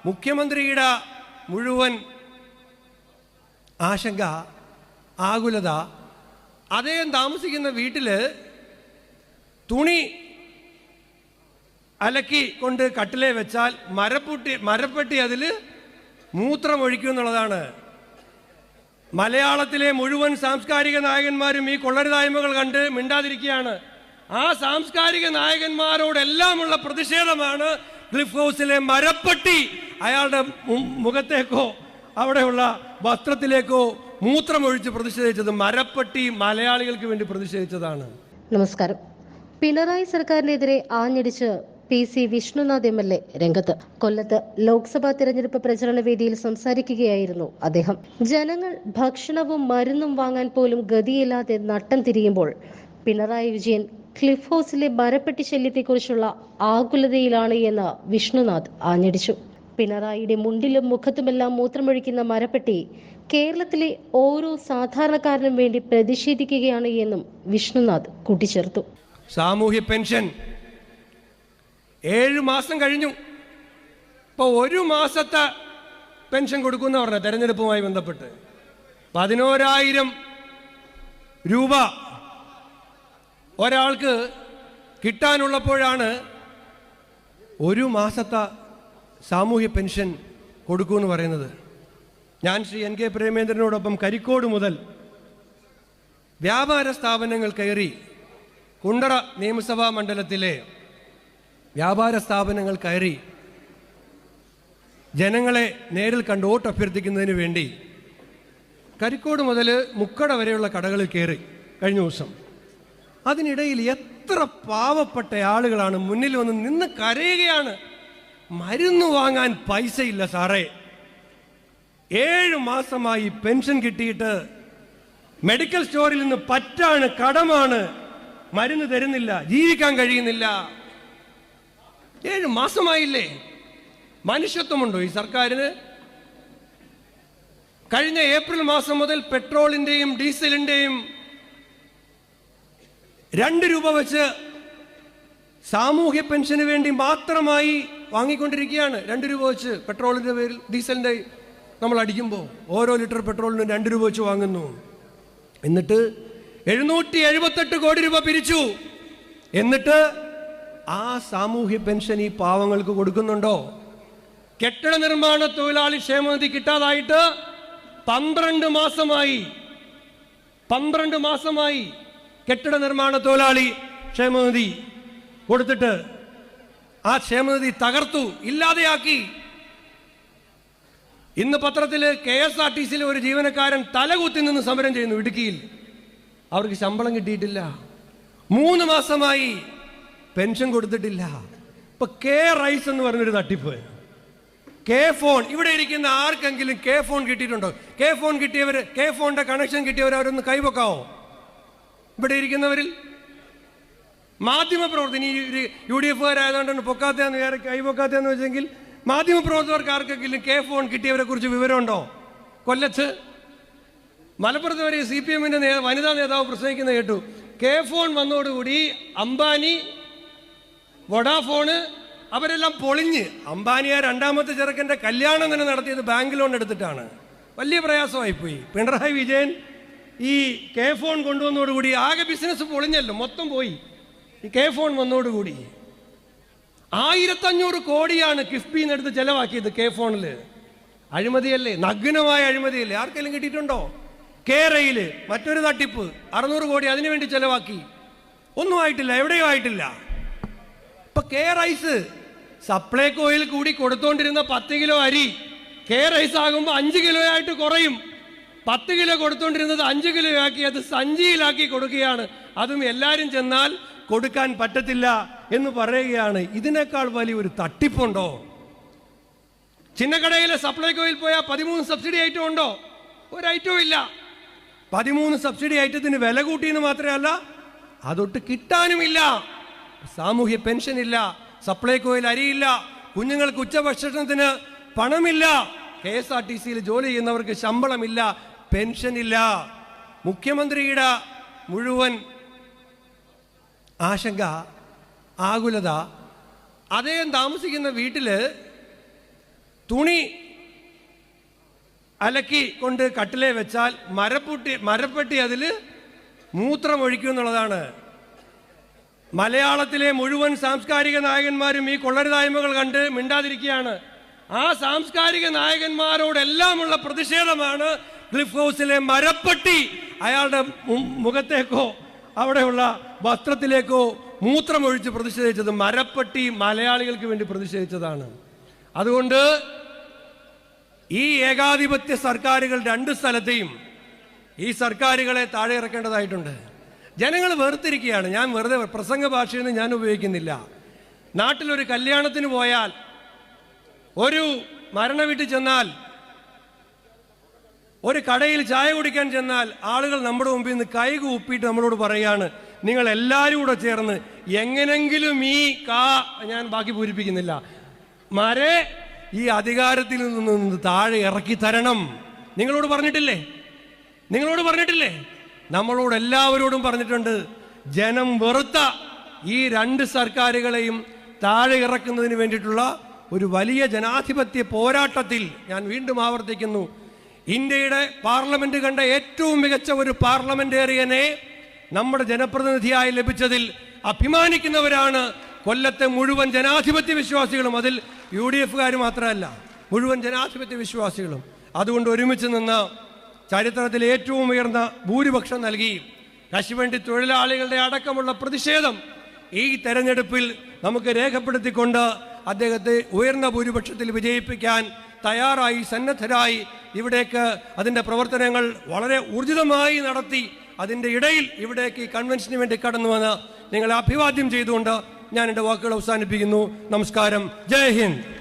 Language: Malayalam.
മുഖ്യമന്ത്രിയുടെ മുഴുവൻ ആശങ്ക, ആകുലത, അദ്ദേഹം താമസിക്കുന്ന വീട്ടിൽ തുണി അലക്കി കൊണ്ട് കട്ടിലേ വെച്ചാൽ മരപ്പെട്ടി അതിൽ മൂത്രമൊഴിക്കും എന്നുള്ളതാണ്. മലയാളത്തിലെ മുഴുവൻ സാംസ്കാരിക നായകന്മാരും ഈ കൊള്ളരുതായ്മകൾ കണ്ട് മിണ്ടാതിരിക്കുകയാണ്. ആ സാംസ്കാരിക നായകന്മാരോടെല്ലാമുള്ള പ്രതിഷേധമാണ് ക്ലിഫ് ഹൗസിലെ മരപ്പെട്ടി അയാളുടെ മുഖത്തേക്കോ അവിടെയുള്ള വസ്ത്രത്തിലേക്കോ മൂത്രമൊഴിച്ച് പ്രതിഷേധിച്ചത്. മരപ്പെട്ടി മലയാളികൾക്ക് വേണ്ടി പ്രതിഷേധിച്ചതാണ്. നമസ്കാരം. പിണറായി സർക്കാരിനെതിരെ ആഞ്ഞടിച്ച് PC വിഷ്ണുനാഥ് MLA രംഗത്ത്. കൊല്ലത്ത് ലോക്സഭാ തിരഞ്ഞെടുപ്പ് പ്രചരണ വേദിയിൽ സംസാരിക്കുകയായിരുന്നു അദ്ദേഹം. ജനങ്ങൾ ഭക്ഷണവും മരുന്നും വാങ്ങാൻ പോലും ഗതിയില്ലാതെ നട്ടം തിരിയുമ്പോൾ പിണറായി വിജയൻ ക്ലിഫ് ഹൗസിലെ മരപ്പെട്ടി ശല്യത്തെക്കുറിച്ചുള്ള ആകുലതയിലാണ് എന്ന് വിഷ്ണുനാഥ് ആഞ്ഞടിച്ചു. പിണറായിയുടെ മുണ്ടിലും മുഖത്തുമെല്ലാം മൂത്രമൊഴിക്കുന്ന മരപ്പെട്ടി കേരളത്തിലെ ഓരോ സാധാരണക്കാരനും വേണ്ടി പ്രതിഷേധിക്കുകയാണ് എന്നും വിഷ്ണുനാഥ് കൂട്ടിച്ചേർത്തു. സാമൂഹ്യ പെൻഷൻ 7 മാസം കഴിഞ്ഞു. ഇപ്പോൾ 1 മാസത്തെ പെൻഷൻ കൊടുക്കുമെന്ന് പറഞ്ഞ തെരഞ്ഞെടുപ്പുമായി ബന്ധപ്പെട്ട് 11,000 രൂപ ഒരാൾക്ക് കിട്ടാനുള്ളപ്പോഴാണ് 1 മാസത്തെ സാമൂഹ്യ പെൻഷൻ കൊടുക്കുമെന്ന് പറയുന്നത്. ഞാൻ ശ്രീ NK പ്രേമേന്ദ്രനോടൊപ്പം കരിക്കോട് മുതൽ വ്യാപാര സ്ഥാപനങ്ങൾ കയറി, കുണ്ടറ നിയമസഭാ മണ്ഡലത്തിലെ വ്യാപാര സ്ഥാപനങ്ങൾ കയറി ജനങ്ങളെ നേരിൽ കണ്ട് വോട്ട് അഭ്യർത്ഥിക്കുന്നതിന് വേണ്ടി കരിക്കോട് മുതൽ മുക്കട വരെയുള്ള കടകളിൽ കയറി കഴിഞ്ഞ ദിവസം. അതിനിടയിൽ എത്ര പാവപ്പെട്ട ആളുകളാണ് മുന്നിൽ വന്ന് നിന്ന് കരയുകയാണ്. മരുന്ന് വാങ്ങാൻ പൈസയില്ല സാറേ, 7 മാസമായി പെൻഷൻ കിട്ടിയിട്ട് മെഡിക്കൽ സ്റ്റോറിൽ നിന്ന് പറ്റാണ്, കടമാണ്, മരുന്ന് തരുന്നില്ല, ജീവിക്കാൻ കഴിയുന്നില്ല. 7 മാസമായില്ലേ? മനുഷ്യത്വമുണ്ടോ ഈ സർക്കാരിന്? കഴിഞ്ഞ ഏപ്രിൽ മാസം മുതൽ പെട്രോളിന്റെയും ഡീസലിന്റെയും 2 രൂപ വെച്ച് സാമൂഹ്യ പെൻഷന് വേണ്ടി മാത്രമായി വാങ്ങിക്കൊണ്ടിരിക്കുകയാണ്. 2 രൂപ വെച്ച് പെട്രോളിന്റെ പേരിൽ, ഡീസലിന്റെ നമ്മൾ അടിക്കുമ്പോൾ ഓരോ ലിറ്റർ പെട്രോളിന് 2 രൂപ വെച്ച് വാങ്ങുന്നു. എന്നിട്ട് 778 കോടി രൂപ പിരിച്ചു. എന്നിട്ട് ആ സാമൂഹ്യ പെൻഷൻ ഈ പാവങ്ങൾക്ക് കൊടുക്കുന്നുണ്ടോ? കെട്ടിട നിർമ്മാണ തൊഴിലാളി ക്ഷേമനിധി കിട്ടാതായിട്ട് 12 മാസമായി കെട്ടിട നിർമ്മാണ തൊഴിലാളി ക്ഷേമനിധി കൊടുത്തിട്ട് ആ ക്ഷേമനിധി തകർത്തു, ഇല്ലാതെയാക്കി. ഇന്ന് പത്രത്തിൽ KSRTCയിലെ ഒരു ജീവനക്കാരൻ തലകുത്തി നിന്ന് സമരം ചെയ്യുന്നു ഇടുക്കിയിൽ. അവർക്ക് ശമ്പളം കിട്ടിയിട്ടില്ല. 3 മാസമായി പെൻഷൻ കൊടുത്തിട്ടില്ല. ഇപ്പൊ റൈസ് എന്ന് പറഞ്ഞൊരു തട്ടിപ്പ്. ഫോൺ, ഇവിടെ ഇരിക്കുന്ന ആർക്കെങ്കിലും ഫോൺ കിട്ടിയിട്ടുണ്ടോ? ഫോൺ കിട്ടിയവർ, ഫോണിന്റെ കണക്ഷൻ കിട്ടിയവർ അവരൊന്ന് കൈവക്കാവോ? ഇവിടെ ഇരിക്കുന്നവരിൽ മാധ്യമപ്രവർത്തകർ, UDF-കാരായതുകൊണ്ടാണ് പൊക്കാത്തന്ന് കൈവക്കാത്തന്ന് വെച്ചെങ്കിൽ മാധ്യമപ്രവർത്തകർക്ക് ആർക്കെങ്കിലും ഫോൺ കിട്ടിയവരെ കുറിച്ച് വിവരമുണ്ടോ? കൊല്ലത്ത്, മലപ്പുറത്ത് വരെ CPM-ന്റെ വനിതാ നേതാവ് പ്രസംഗിക്കുന്ന കേട്ടു. ഫോൺ വന്നതോടുകൂടി അംബാനി, വോഡാഫോണ് അവരെല്ലാം പൊളിഞ്ഞ്. അംബാനിയ 2ാമത്തെ ചെറുക്കൻ്റെ കല്യാണം തന്നെ നടത്തിയത് ബാങ്ക് ലോൺ എടുത്തിട്ടാണ്. വലിയ പ്രയാസമായിപ്പോയി. പിണറായി വിജയൻ ഈ ഫോൺ കൊണ്ടുവന്നതോടുകൂടി ആകെ ബിസിനസ് പൊളിഞ്ഞല്ലോ, മൊത്തം പോയി. ഈ ഫോൺ വന്നതോടുകൂടി 1500 കോടിയാണ് കിഫ്ബിന്ന് എടുത്ത് ചെലവാക്കിയത് ഫോണിൽ. അഴിമതിയല്ലേ, നഗ്നമായ അഴിമതിയല്ലേ? ആർക്കെങ്കിലും കിട്ടിയിട്ടുണ്ടോ? റെയിൽ മറ്റൊരു തട്ടിപ്പ്, 600 കോടി അതിനുവേണ്ടി ചെലവാക്കി. ഒന്നും ആയിട്ടില്ല, എവിടെയും ആയിട്ടില്ല. ഇപ്പൊ റൈസ് സപ്ലൈകോയിൽ കൂടി കൊടുത്തോണ്ടിരുന്ന 10 കിലോ അരി റൈസ് ആകുമ്പോൾ 5 കിലോ ആയിട്ട് കുറയും. 10 കിലോ കൊടുത്തോണ്ടിരുന്നത് 5 കിലോ ആക്കി അത് സഞ്ചിയിലാക്കി കൊടുക്കുകയാണ്. അതും എല്ലാവരും ചെന്നാൽ കൊടുക്കാൻ പറ്റത്തില്ല എന്ന് പറയുകയാണ്. ഇതിനേക്കാൾ വലിയൊരു തട്ടിപ്പുണ്ടോ? ചിന്നക്കടയിലെ സപ്ലൈകോയിൽ പോയാൽ 13 സബ്സിഡി ഐറ്റം ഉണ്ടോ? ഒരു ഐറ്റവും ഇല്ല. 13 സബ്സിഡി ഐറ്റത്തിന് വില കൂട്ടിയെന്ന് മാത്രമല്ല, അതൊട്ട് കിട്ടാനുമില്ല. സാമൂഹ്യ പെൻഷൻ ഇല്ല, സപ്ലൈകോയിൽ അരിയില്ല, കുഞ്ഞുങ്ങൾക്ക് ഉച്ചഭക്ഷണത്തിന് പണമില്ല, KSRTCയിൽ ജോലി ചെയ്യുന്നവർക്ക് ശമ്പളമില്ല, പെൻഷനില്ല. മുഖ്യമന്ത്രിയുടെ മുഴുവൻ ആശങ്ക, ആകുലത, അദ്ദേഹം താമസിക്കുന്ന വീട്ടിൽ തുണി അലക്കി കൊണ്ട് കട്ടിലേ വെച്ചാൽ മരപ്പെട്ടി അതിൽ മൂത്രമൊഴിക്കും എന്നുള്ളതാണ്. മലയാളത്തിലെ മുഴുവൻ സാംസ്കാരിക നായകന്മാരും ഈ കൊള്ളരുതായ്മകൾ കണ്ട് മിണ്ടാതിരിക്കുകയാണ്. ആ സാംസ്കാരിക നായകന്മാരോടെല്ലാമുള്ള പ്രതിഷേധമാണ് ക്ലിഫ് ഹൗസിലെ മരപ്പെട്ടി അയാളുടെ മുഖത്തേക്കോ അവിടെയുള്ള വസ്ത്രത്തിലേക്കോ മൂത്രമൊഴിച്ച് പ്രതിഷേധിച്ചത്. മരപ്പെട്ടി മലയാളികൾക്ക് വേണ്ടി പ്രതിഷേധിച്ചതാണ്. അതുകൊണ്ട് ഈ ഏകാധിപത്യ സർക്കാരുകൾ രണ്ട് സ്ഥലത്തെയും ഈ സർക്കാരുകളെ താഴെ ഇറക്കേണ്ടതായിട്ടുണ്ട്. ജനങ്ങൾ വെറുത്തിരിക്കുകയാണ്. ഞാൻ വെറുതെ പ്രസംഗ ഭാഷയൊന്നും ഞാൻ ഉപയോഗിക്കുന്നില്ല. നാട്ടിലൊരു കല്യാണത്തിന് പോയാൽ, ഒരു മരണ വീട്ടിൽ ചെന്നാൽ, ഒരു കടയിൽ ചായ കുടിക്കാൻ ചെന്നാൽ ആളുകൾ നമ്മുടെ മുമ്പിൽ നിന്ന് കൈകൂപ്പിയിട്ട് നമ്മളോട് പറയുകയാണ്, നിങ്ങൾ എല്ലാവരും കൂടെ ചേർന്ന് എങ്ങനെങ്കിലും ഈ ഞാൻ ബാക്കി പൂരിപ്പിക്കുന്നില്ല, ഈ അധികാരത്തിൽ നിന്ന് താഴെ ഇറക്കി തരണം. നിങ്ങളോട് പറഞ്ഞിട്ടില്ലേ? നമ്മളോട് എല്ലാവരോടും പറഞ്ഞിട്ടുണ്ട്. ജനം വെറുത്ത ഈ രണ്ട് സർക്കാരുകളെയും താഴെ ഇറക്കുന്നതിന് വേണ്ടിയിട്ടുള്ള ഒരു വലിയ ജനാധിപത്യ പോരാട്ടത്തിൽ ഞാൻ വീണ്ടും ആവർത്തിക്കുന്നു, ഇന്ത്യയുടെ പാർലമെന്റ് കണ്ട ഏറ്റവും മികച്ച ഒരു പാർലമെന്റേറിയനെ നമ്മുടെ ജനപ്രതിനിധിയായി ലഭിച്ചതിൽ അഭിമാനിക്കുന്നവരാണ് കൊല്ലത്തെ മുഴുവൻ ജനാധിപത്യ വിശ്വാസികളും. അതിൽ UDF-കാർ മാത്രമല്ല, മുഴുവൻ ജനാധിപത്യ വിശ്വാസികളും. അതുകൊണ്ട് ഒരുമിച്ച് നിന്ന് ചരിത്രത്തിലെ ഏറ്റവും ഉയർന്ന ഭൂരിപക്ഷം നൽകി കശുവണ്ടി തൊഴിലാളികളുടെ അടക്കമുള്ള പ്രതിഷേധം ഈ തെരഞ്ഞെടുപ്പിൽ നമുക്ക് രേഖപ്പെടുത്തിക്കൊണ്ട് അദ്ദേഹത്തെ ഉയർന്ന ഭൂരിപക്ഷത്തിൽ വിജയിപ്പിക്കാൻ തയ്യാറായി, സന്നദ്ധരായി ഇവിടേക്ക് അതിൻ്റെ പ്രവർത്തനങ്ങൾ വളരെ ഊർജിതമായി നടത്തി അതിൻ്റെ ഇടയിൽ ഇവിടേക്ക് ഈ കൺവെൻഷന് വേണ്ടി കടന്നു വന്ന് നിങ്ങളെ അഭിവാദ്യം ചെയ്തുകൊണ്ട് ഞാൻ എൻ്റെ വാക്കുകൾ അവസാനിപ്പിക്കുന്നു. നമസ്കാരം. ജയ് ഹിന്ദ്.